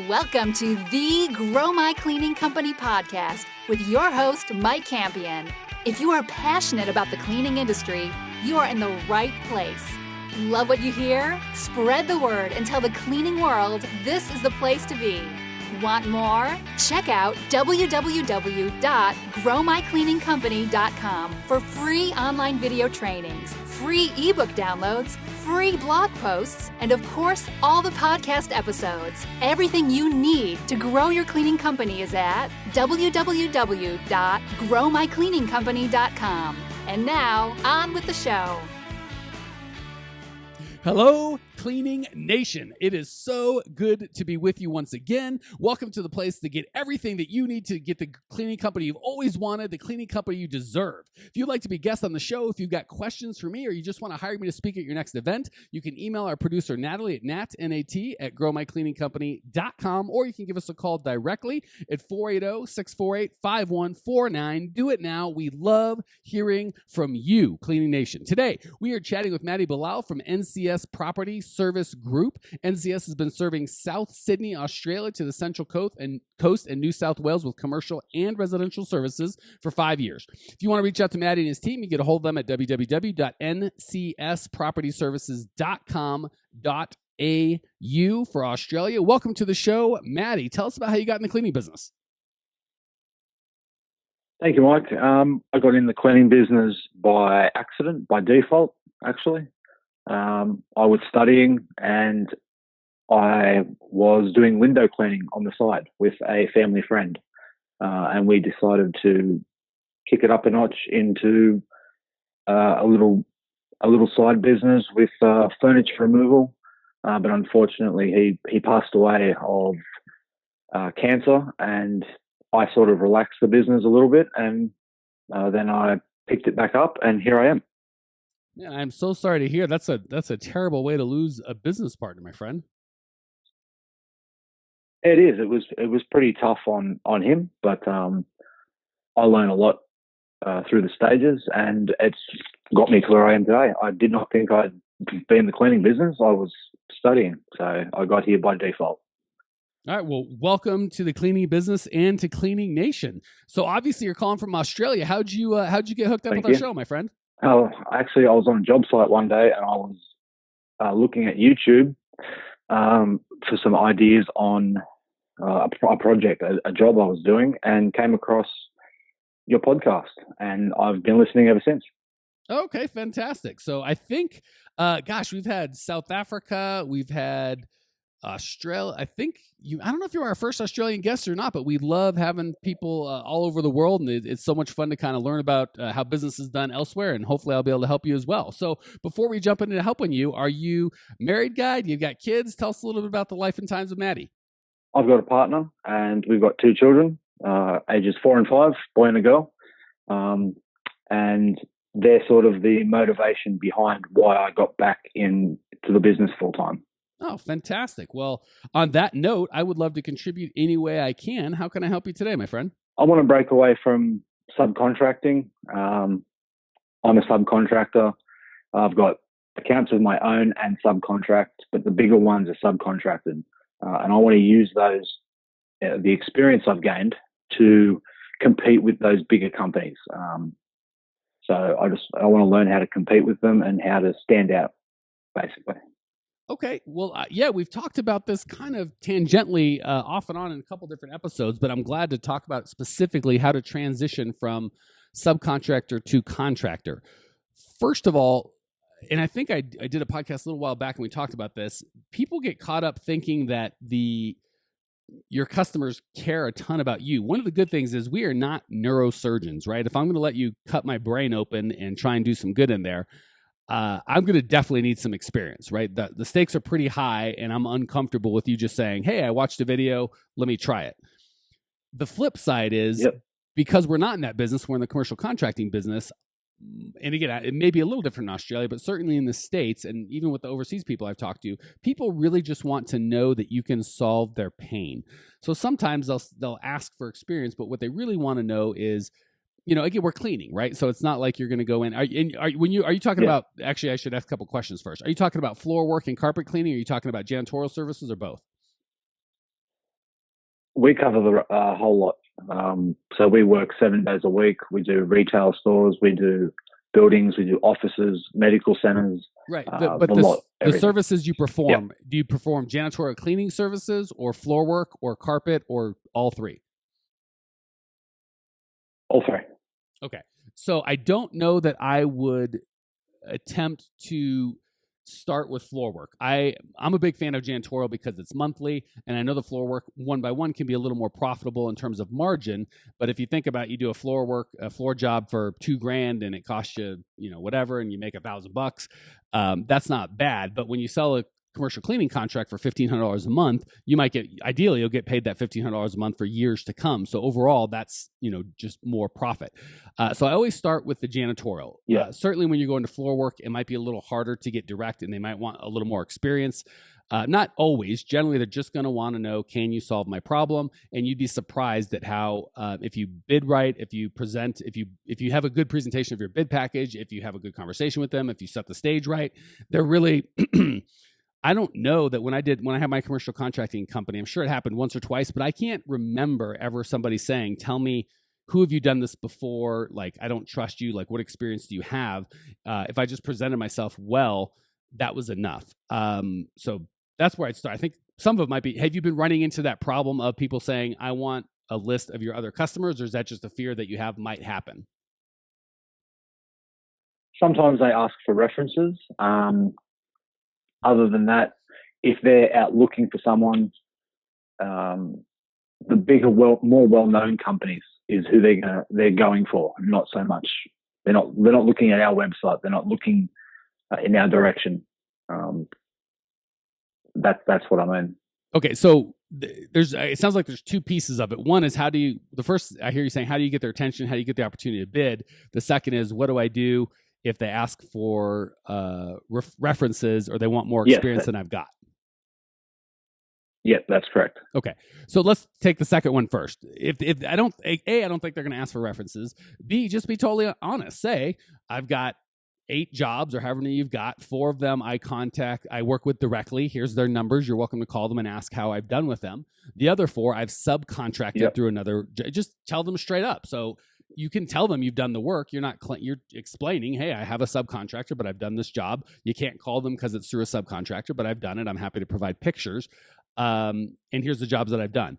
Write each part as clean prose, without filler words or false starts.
Welcome to the Grow My Cleaning Company podcast with your host, Mike Campion. If you are passionate about the cleaning industry, you are in the right place. Love what you hear? Spread the word and tell the cleaning world this is the place to be. Want more? Check out www.growmycleaningcompany.com for free online video trainings, free ebook downloads, free blog posts, and of course, all the podcast episodes. Everything you need to grow your cleaning company is at www.growmycleaningcompany.com. And now, on with the show. Hello, Cleaning Nation. It is so good to be with you once again. Welcome to the place to get everything that you need to get the cleaning company you've always wanted, the cleaning company you deserve. If you'd like to be a guest on the show, if you've got questions for me, or you just want to hire me to speak at your next event, you can email our producer, Natalie, at nat@growmycleaningcompany.com, or you can give us a call directly at 480-648-5149. Do it now. We love hearing from you, Cleaning Nation. Today, we are chatting with Matty Bilal from NCS Property Service Group. NCS has been serving South Sydney, Australia to the Central Coast and New South Wales with commercial and residential services for 5 years. If you want to reach out to Matty and his team, you get a hold of them at www.ncspropertyservices.com.au for Australia. Welcome to the show, Matty. Tell us about how you got in the cleaning business. Thank you, Mike. I got in the cleaning business by accident, by default, actually. I was studying and I was doing window cleaning on the side with a family friend, and we decided to kick it up a notch into a little side business with furniture removal. But unfortunately, he passed away of cancer, and I sort of relaxed the business a little bit, and then I picked it back up, and here I am. Yeah, I'm so sorry to hear. That's a terrible way to lose a business partner, my friend. It is. It was pretty tough on him, but I learned a lot through the stages, and it's got me to where I am today. I did not think I'd be in the cleaning business. I was studying, so I got here by default. All right. Well, welcome to the cleaning business and to Cleaning Nation. So obviously, you're calling from Australia. How'd you get hooked up with our show, my friend? Oh, actually, I was on a job site one day and I was looking at YouTube for some ideas on a project, a job I was doing, and came across your podcast, and I've been listening ever since. Okay, fantastic. So I think, we've had South Africa, we've had Australia. I don't know if you're our first Australian guest or not, but we love having people all over the world, and it's so much fun to kind of learn about how business is done elsewhere, and hopefully I'll be able to help you as well. So before we jump into helping you, are you married guy? Do you got kids? Tell us a little bit about the life and times of Matty. I've got a partner, and we've got 2 children, ages 4 and 5, boy and a girl, and they're sort of the motivation behind why I got back into the business full time. Oh, fantastic. Well, on that note, I would love to contribute any way I can. How can I help you today, my friend? I want to break away from subcontracting. I'm a subcontractor. I've got accounts of my own and subcontract, but the bigger ones are subcontracted. And I want to use those, the experience I've gained to compete with those bigger companies. So I want to learn how to compete with them and how to stand out, basically. Okay. Well, we've talked about this kind of tangentially off and on in a couple different episodes, but I'm glad to talk about specifically how to transition from subcontractor to contractor. First of all, and I think I did a podcast a little while back and we talked about this, people get caught up thinking that your customers care a ton about you. One of the good things is we are not neurosurgeons, right? If I'm going to let you cut my brain open and try and do some good in there, I'm going to definitely need some experience, right? The stakes are pretty high, and I'm uncomfortable with you just saying, hey, I watched a video, let me try it. The flip side is, because we're not in that business, we're in the commercial contracting business. And again, it may be a little different in Australia, but certainly in the States, and even with the overseas people I've talked to, people really just want to know that you can solve their pain. So sometimes they'll ask for experience, but what they really want to know is, again, we're cleaning, right? So it's not like you're going to go in. Are you talking about? Actually, I should ask a couple questions first. Are you talking about floor work and carpet cleaning? Or are you talking about janitorial services, or both? We cover the whole lot. So we work 7 days a week. We do retail stores, we do buildings, we do offices, medical centers. Right. But the services you perform, do you perform janitorial cleaning services or floor work or carpet or all three? All three. Okay. So I don't know that I would attempt to start with floor work. I'm a big fan of janitorial because it's monthly, and I know the floor work one by one can be a little more profitable in terms of margin. But if you think about, you do a floor job for $2,000 and it costs you, whatever, and you make $1,000, that's not bad. But when you sell a commercial cleaning contract for $1,500 a month, ideally you'll get paid that $1,500 a month for years to come. So overall, that's just more profit. So I always start with the janitorial. Yeah. Certainly when you go into floor work, it might be a little harder to get direct, and they might want a little more experience. Not always. Generally, they're just going to want to know, can you solve my problem? And you'd be surprised at how, if you bid right, if you present, if you have a good presentation of your bid package, if you have a good conversation with them, if you set the stage right, they're really. I don't know that when I had my commercial contracting company, I'm sure it happened once or twice, but I can't remember ever somebody saying, tell me, who have you done this before? Like, I don't trust you. Like, what experience do you have? If I just presented myself well, that was enough. So that's where I'd start. I think some of it might be, have you been running into that problem of people saying, I want a list of your other customers, or is that just a fear that you have might happen? Sometimes they ask for references. Other than that, if they're out looking for someone, the bigger, more well-known companies is who they're going for. Not so much. They're not looking at our website. They're not looking in our direction. That's what I mean. Okay, so it sounds like there's two pieces of it. One is, I hear you saying, how do you get their attention? How do you get the opportunity to bid? The second is, what do I do if they ask for references or they want more experience than I've got? Yeah, that's correct. Okay. So let's take the second one first. If I don't think they're going to ask for references. B, just be totally honest. Say, I've got 8 jobs or however many you've got. 4 of them I work with directly. Here's their numbers. You're welcome to call them and ask how I've done with them. The other 4 I've subcontracted through another. Just tell them straight up. So you can tell them you've done the work. You're explaining, hey, I have a subcontractor, but I've done this job. You can't call them because it's through a subcontractor, but I've done it. I'm happy to provide pictures. And here's the jobs that I've done.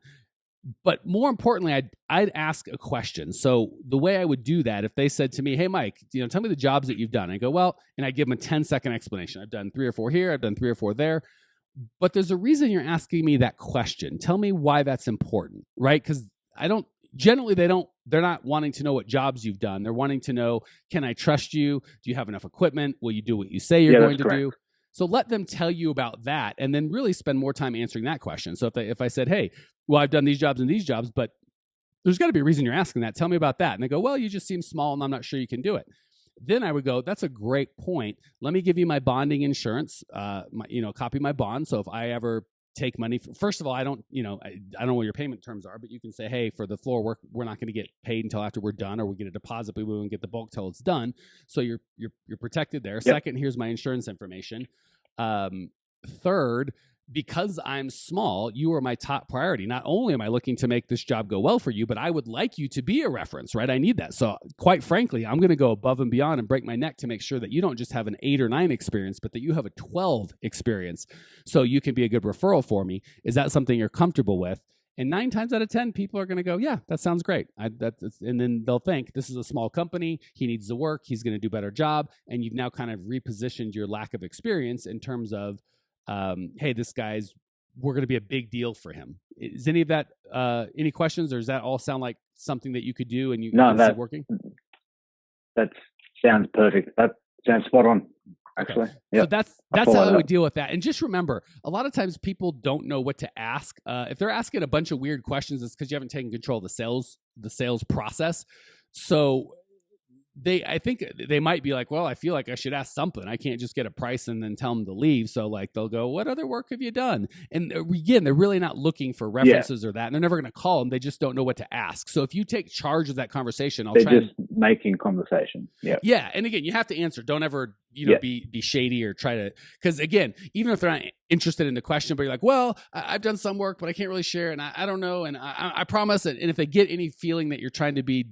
But more importantly, I'd ask a question. So the way I would do that, if they said to me, hey, Mike, tell me the jobs that you've done. I go, well, and I give them a 10-second explanation. I've done 3 or 4 here. I've done 3 or 4 there. But there's a reason you're asking me that question. Tell me why that's important, right? Because they're not wanting to know what jobs you've done. They're wanting to know, can I trust you? Do you have enough equipment? Will you do what you say you're going to do? So let them tell you about that, and then really spend more time answering that question. So if I said, hey, well, I've done these jobs and these jobs, but there's got to be a reason you're asking that. Tell me about that. And they go, well, you just seem small and I'm not sure you can do it. Then I would go, that's a great point. Let me give you my bonding insurance, copy my bond. So if I ever take money, first of all, I don't know what your payment terms are, but you can say, hey, for the floor work, we're not going to get paid until after we're done, or we get a deposit, but we won't get the bulk till it's done. So you're protected there. Yep. Second, here's my insurance information. Third, because I'm small, you are my top priority. Not only am I looking to make this job go well for you, but I would like you to be a reference, right? I need that. So quite frankly, I'm going to go above and beyond and break my neck to make sure that you don't just have an 8 or 9 experience, but that you have a 12 experience, so you can be a good referral for me. Is that something you're comfortable with? And 9 times out of 10, people are going to go, yeah, that sounds great. And then they'll think, this is a small company. He needs the work. He's going to do a better job. And you've now kind of repositioned your lack of experience in terms of, hey, we're going to be a big deal for him. Is any of that, any questions, or does that all sound like something that you could do and you can see working? That sounds perfect. That sounds spot on. Actually, okay. Yep. So that's how I would deal with that. And just remember, a lot of times people don't know what to ask. If they're asking a bunch of weird questions, it's because you haven't taken control of the sales process. So I think they might be like, well, I feel like I should ask something. I can't just get a price and then tell them to leave. So like they'll go, what other work have you done? And again, they're really not looking for references or that. And they're never going to call them. They just don't know what to ask. So if you take charge of that conversation, they're just making conversation. Yeah. Yeah. And again, you have to answer. Don't ever, be shady or try to, because again, even if they're not interested in the question, but you're like, well, I've done some work, but I can't really share. And I don't know. And I promise it. And if they get any feeling that you're trying to be,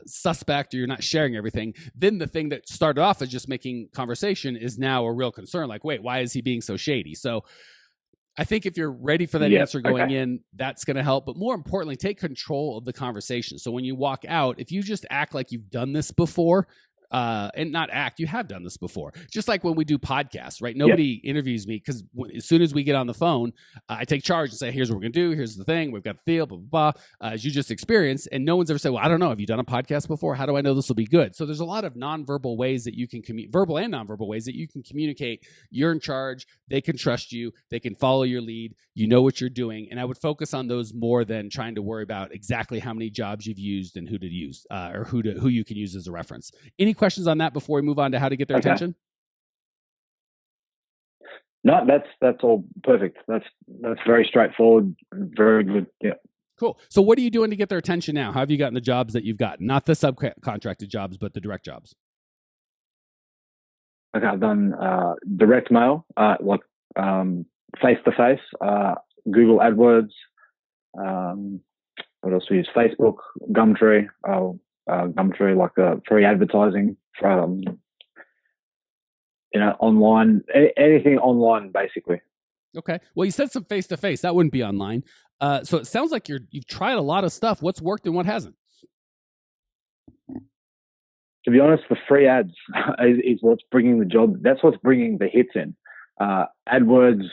suspect or you're not sharing everything, then the thing that started off as just making conversation is now a real concern. Like, wait, why is he being so shady? So I think if you're ready for that answer going in, that's going to help. But more importantly, take control of the conversation. So when you walk out, if you just act like you've done this before, and not act, you have done this before. Just like when we do podcasts, right? Nobody interviews me because as soon as we get on the phone, I take charge and say, here's what we're going to do. Here's the thing. We've got the deal, blah, blah, blah, as you just experienced. And no one's ever said, well, I don't know. Have you done a podcast before? How do I know this will be good? So there's a lot of nonverbal ways that you can verbal and nonverbal ways that you can communicate. You're in charge. They can trust you. They can follow your lead. You know what you're doing. And I would focus on those more than trying to worry about exactly how many jobs you've used and who to use, or who you can use as a reference. Any questions on that before we move on to how to get their attention? No, that's all perfect. That's very straightforward. Very good. Yeah. Cool. So what are you doing to get their attention now? How have you gotten the jobs that you've gotten? Not the subcontracted jobs, but the direct jobs. Okay, I've done direct mail, like face-to-face, Google AdWords. What else we use? Facebook, Gumtree. Gumtree, like free advertising from, online, anything online, basically. Okay. Well, you said some face-to-face. That wouldn't be online. So it sounds like you've tried a lot of stuff. What's worked and what hasn't? To be honest, the free ads is what's bringing the job. That's what's bringing the hits in. AdWords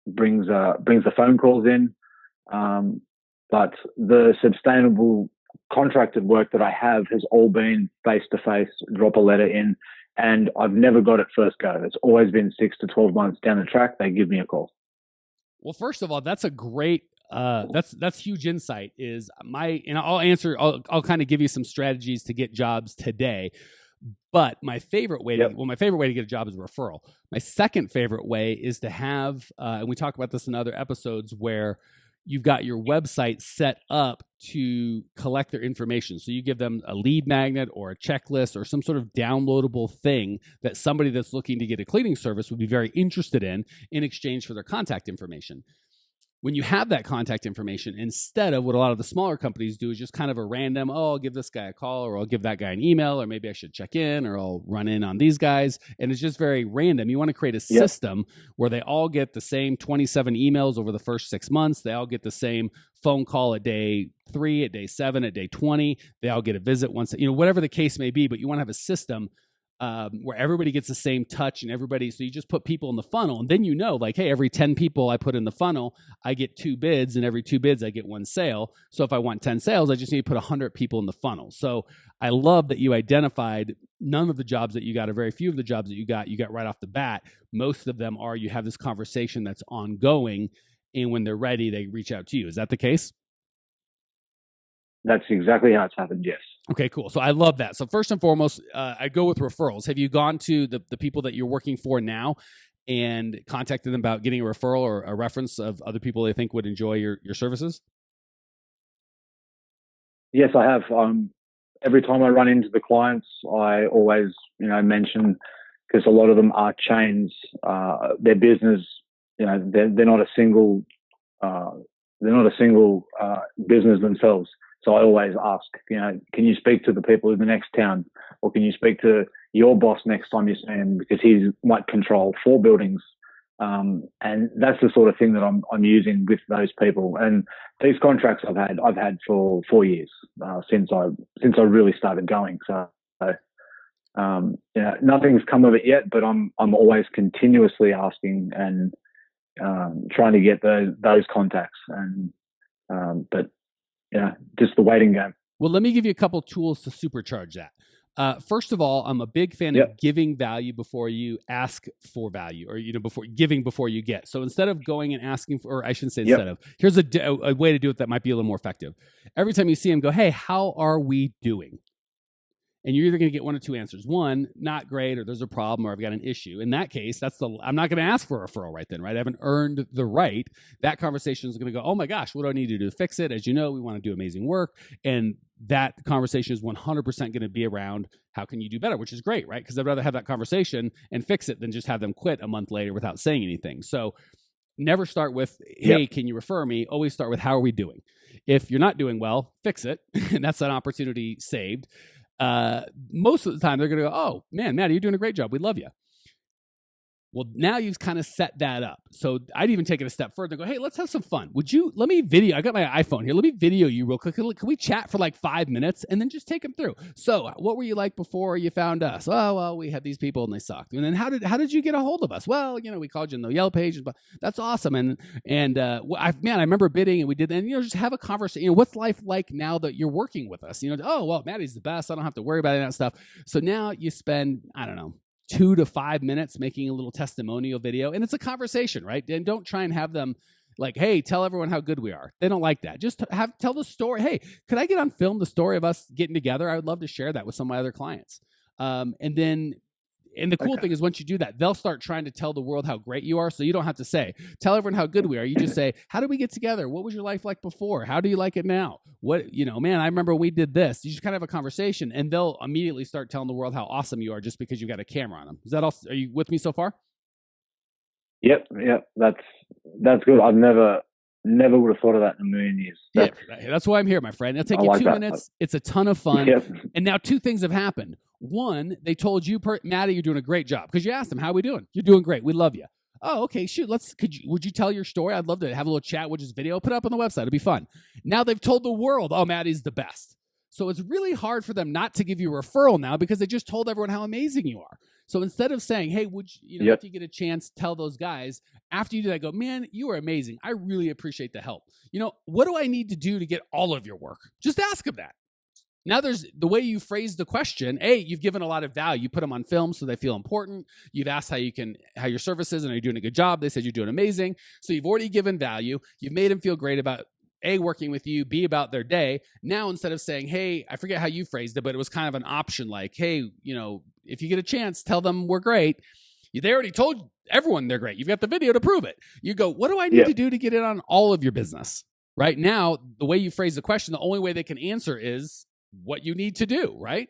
brings the phone calls in, but the sustainable contracted work that I have has all been face-to-face, drop a letter in, and I've never got it first go. It's always been 6 to 12 months down the track, they give me a call. Well, first of all, that's a great, that's huge insight. I'll kind of give you some strategies to get jobs today. But my favorite way to get a job is a referral. My second favorite way is to have, and we talk about this in other episodes, where you've got your website set up to collect their information. So you give them a lead magnet or a checklist or some sort of downloadable thing that somebody that's looking to get a cleaning service would be very interested in exchange for their contact information. When you have that contact information, instead of what a lot of the smaller companies do is just kind of a random, I'll give this guy a call, or I'll give that guy an email, or maybe I should check in, or I'll run in on these guys. And it's just very random. You want to create a system where they all get the same 27 emails over the first 6 months. They all get the same phone call at day 3, at day 7, at day 20. They all get a visit once, whatever the case may be, but you want to have a system where everybody gets the same touch and everybody, so you just put people in the funnel, and then like, hey, every 10 people I put in the funnel, I get 2 bids, and every 2 bids I get 1 sale. So if I want 10 sales, I just need to put 100 people in the funnel. So I love that you identified none of the jobs that you got, or very few of the jobs that you got right off the bat. Most of them are, you have this conversation that's ongoing, and when they're ready, they reach out to you. Is that the case? That's exactly how it's happened, yes. Okay, cool. So I love that. So first and foremost, I go with referrals. Have you gone to the people that you're working for now and contacted them about getting a referral or a reference of other people they think would enjoy your services? Yes, I have. Every time I run into the clients, I always, mention, because a lot of them are chains. Their business, they're not a single business themselves. So I always ask, can you speak to the people in the next town, or can you speak to your boss next time you see him, because he might control 4 buildings. And that's the sort of thing that I'm using with those people. And these contracts I've had for 4 years, since I really started going. So nothing's come of it yet, but I'm always continuously asking and trying to get those contacts. And but just the waiting game. Well, let me give you a couple tools to supercharge that. First of all, I'm a big fan of giving value before you ask for value, or before you get. So instead of going and asking for, or I shouldn't say instead of, here's a way to do it that might be a little more effective. Every time you see them, go, hey, how are we doing? And you're either going to get one or two answers. One, not great, or there's a problem, or I've got an issue. In that case, I'm not going to ask for a referral right then, right? I haven't earned the right. That conversation is going to go, oh my gosh, what do I need to do to fix it? As you know, we want to do amazing work. And that conversation is 100% going to be around how can you do better, which is great, right? Because I'd rather have that conversation and fix it than just have them quit a month later without saying anything. So never start with, hey, can you refer me? Always start with, how are we doing? If you're not doing well, fix it. And that's an opportunity saved. Most of the time they're going to go, oh man, Matty, you're doing a great job. We love you. Well, now you've kind of set that up. So I'd even take it a step further and go, hey, let's have some fun. Let me video, I got my iPhone here. Let me video you real quick. Can we chat for like 5 minutes and then just take them through? So what were you like before you found us? Oh, well, we had these people and they sucked. And then how did you get a hold of us? Well, we called you in the Yelp page. But that's awesome. I remember bidding and we did, and just have a conversation. What's life like now that you're working with us? Oh, well, Matty's the best. I don't have to worry about any of that stuff. So now you spend, I don't know, 2 to 5 minutes making a little testimonial video, and it's a conversation, right? And don't try and have them like, hey, tell everyone how good we are. They don't like that. Just tell the story. Hey, could I get on film the story of us getting together? I would love to share that with some of my other clients. And the cool thing is, once you do that, they'll start trying to tell the world how great you are. So you don't have to say, tell everyone how good we are. You just say, how did we get together? What was your life like before? How do you like it now? Man, I remember we did this. You just kind of have a conversation, and they'll immediately start telling the world how awesome you are just because you've got a camera on them. Is that all? Are you with me so far? Yep. That's good. I've never would have thought of that in a million years. That's why I'm here, my friend. It'll take you 2 minutes. It's a ton of fun. Yep. And now 2 things have happened. One, they told you, Matty, you're doing a great job, because you asked them, how are we doing? You're doing great. We love you. Oh, okay, shoot. Would you tell your story? I'd love to have a little chat. We'll just video, put it up on the website. It'll be fun. Now they've told the world, oh, Matty's the best. So it's really hard for them not to give you a referral now, because they just told everyone how amazing you are. So instead of saying, hey, would you, if you get a chance, tell those guys, after you do that, go, man, you are amazing. I really appreciate the help. What do I need to do to get all of your work? Just ask them that. Now there's the way you phrase the question. A, you've given a lot of value. You put them on film so they feel important. You've asked how your service is, and are you doing a good job? They said you're doing amazing. So you've already given value. You've made them feel great about A, working with you, B, about their day. Now, instead of saying, hey, I forget how you phrased it, but it was kind of an option like, hey, if you get a chance, tell them we're great. They already told everyone they're great. You've got the video to prove it. You go, what do I need to do to get it on all of your business? Right now, the way you phrase the question, the only way they can answer is what you need to do, right?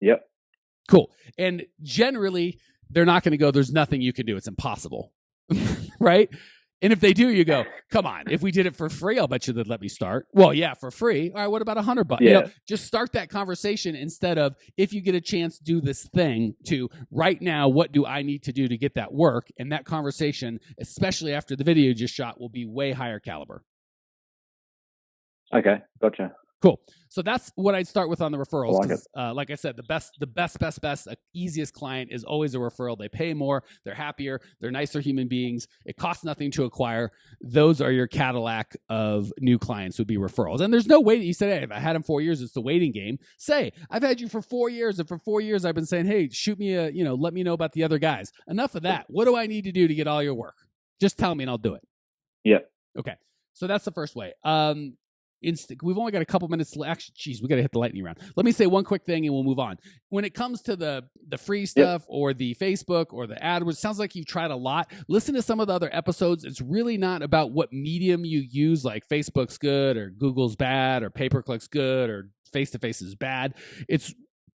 Yep. Cool. And generally, they're not going to go, there's nothing you can do. It's impossible. Right? And if they do, you go, come on, if we did it for free, I'll bet you they'd let me start. Well, yeah, for free. All right, what about $100? Yeah. Just start that conversation instead of, if you get a chance, do this thing, to right now, what do I need to do to get that work? And that conversation, especially after the video you just shot, will be way higher caliber. Okay, gotcha. Cool. So that's what I'd start with on the referrals. Like I said, the best, easiest client is always a referral. They pay more, they're happier, they're nicer human beings. It costs nothing to acquire. Those are your Cadillac of new clients, would be referrals. And there's no way that you said, hey, if I had them 4 years, it's the waiting game. Say, I've had you for 4 years, and for 4 years I've been saying, hey, shoot me let me know about the other guys. Enough of that. What do I need to do to get all your work? Just tell me and I'll do it. Yeah. Okay. So that's the first way. We've only got a couple minutes left. Actually, we got to hit the lightning round. Let me say one quick thing and we'll move on. When it comes to the free stuff or the Facebook or the AdWords, it sounds like you've tried a lot. Listen to some of the other episodes. It's really not about what medium you use, like Facebook's good or Google's bad or pay-per-click's good or face-to-face is bad. It's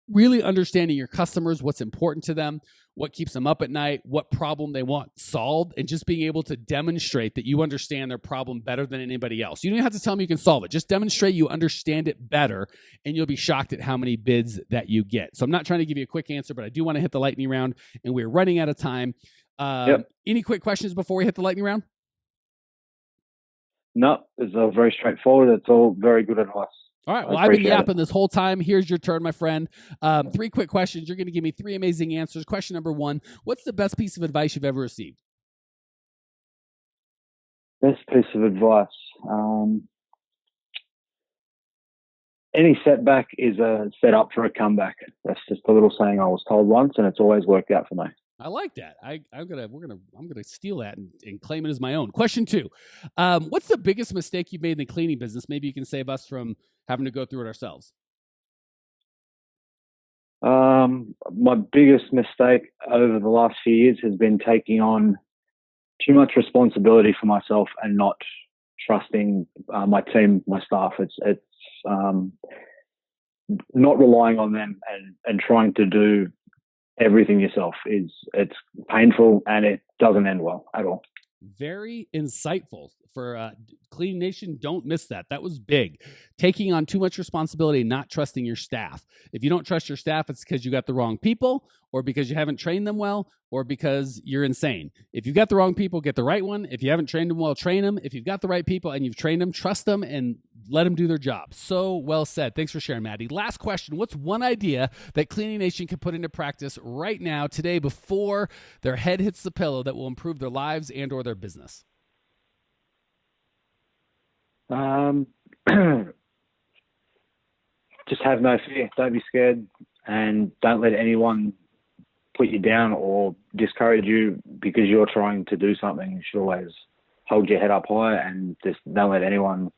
really understanding your customers, what's important to them, what keeps them up at night, what problem they want solved, and just being able to demonstrate that you understand their problem better than anybody else. You don't have to tell them you can solve it. Just demonstrate you understand it better, and you'll be shocked at how many bids that you get. So I'm not trying to give you a quick answer, but I do want to hit the lightning round, and we're running out of time. Any quick questions before we hit the lightning round? No, it's very straightforward. It's all very good advice. All right. Well, I've been yapping this whole time. Here's your turn, my friend. 3 quick questions. You're going to give me 3 amazing answers. Question number 1, what's the best piece of advice you've ever received? Best piece of advice. Any setback is a setup for a comeback. That's just a little saying I was told once, and it's always worked out for me. I like that. I'm gonna steal that and claim it as my own. Question 2, what's the biggest mistake you've made in the cleaning business? Maybe you can save us from having to go through it ourselves. My biggest mistake over the last few years has been taking on too much responsibility for myself and not trusting my team, my staff. It's not relying on them and trying to do everything yourself. It's painful and it doesn't end well at all. Very insightful for Cleaning Nation. Don't miss that. That was big. Taking on too much responsibility, not trusting your staff. If you don't trust your staff, it's because you got the wrong people, or because you haven't trained them well, or because you're insane. If you've got the wrong people, get the right one. If you haven't trained them well, train them. If you've got the right people and you've trained them, trust them and let them do their job. So well said. Thanks for sharing, Matty. Last question. What's one idea that Cleaning Nation can put into practice right now, today, before their head hits the pillow, that will improve their lives and or their business? Just have no fear. Don't be scared, and don't let anyone put you down or discourage you because you're trying to do something. You should always hold your head up high and just don't let anyone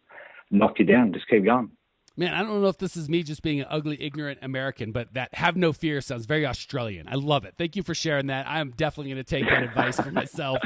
knock you down. Just keep going. Man, I don't know if this is me just being an ugly, ignorant American, but that have no fear sounds very Australian. I love it. Thank you for sharing that. I'm definitely going to take that advice for myself.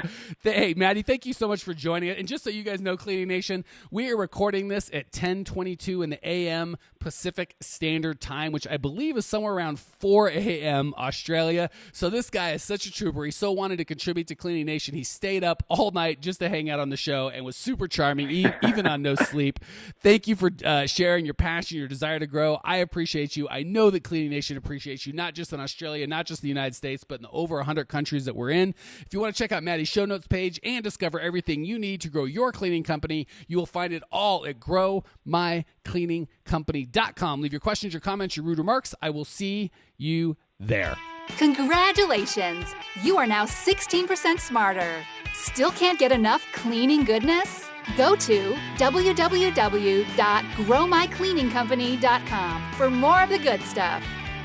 Hey, Matty, thank you so much for joining it. And just so you guys know, Cleaning Nation, we are recording this at 10:22 in the a.m. Pacific Standard Time, which I believe is somewhere around 4 a.m. Australia. So this guy is such a trooper. He so wanted to contribute to Cleaning Nation. He stayed up all night just to hang out on the show and was super charming, even on no sleep. Thank you for sharing your passion, your desire to grow. I appreciate you. I know that Cleaning Nation appreciates you, not just in Australia, not just the United States, but in the over 100 countries that we're in. If you want to check out Matty's show notes page and discover everything you need to grow your cleaning company, you will find it all at growmycleaningcompany.com. Leave your questions, your comments, your rude remarks. I will see you there. Congratulations! You are now 16% smarter. Still can't get enough cleaning goodness? Go to www.growmycleaningcompany.com for more of the good stuff.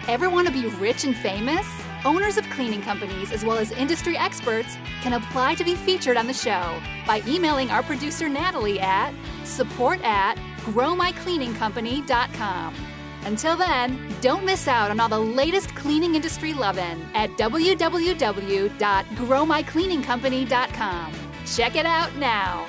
Ever want to be rich and famous? Owners of cleaning companies, as well as industry experts, can apply to be featured on the show by emailing our producer Natalie at support@growmycleaningcompany.com. Until then, don't miss out on all the latest cleaning industry lovin' at www.growmycleaningcompany.com. Check it out now.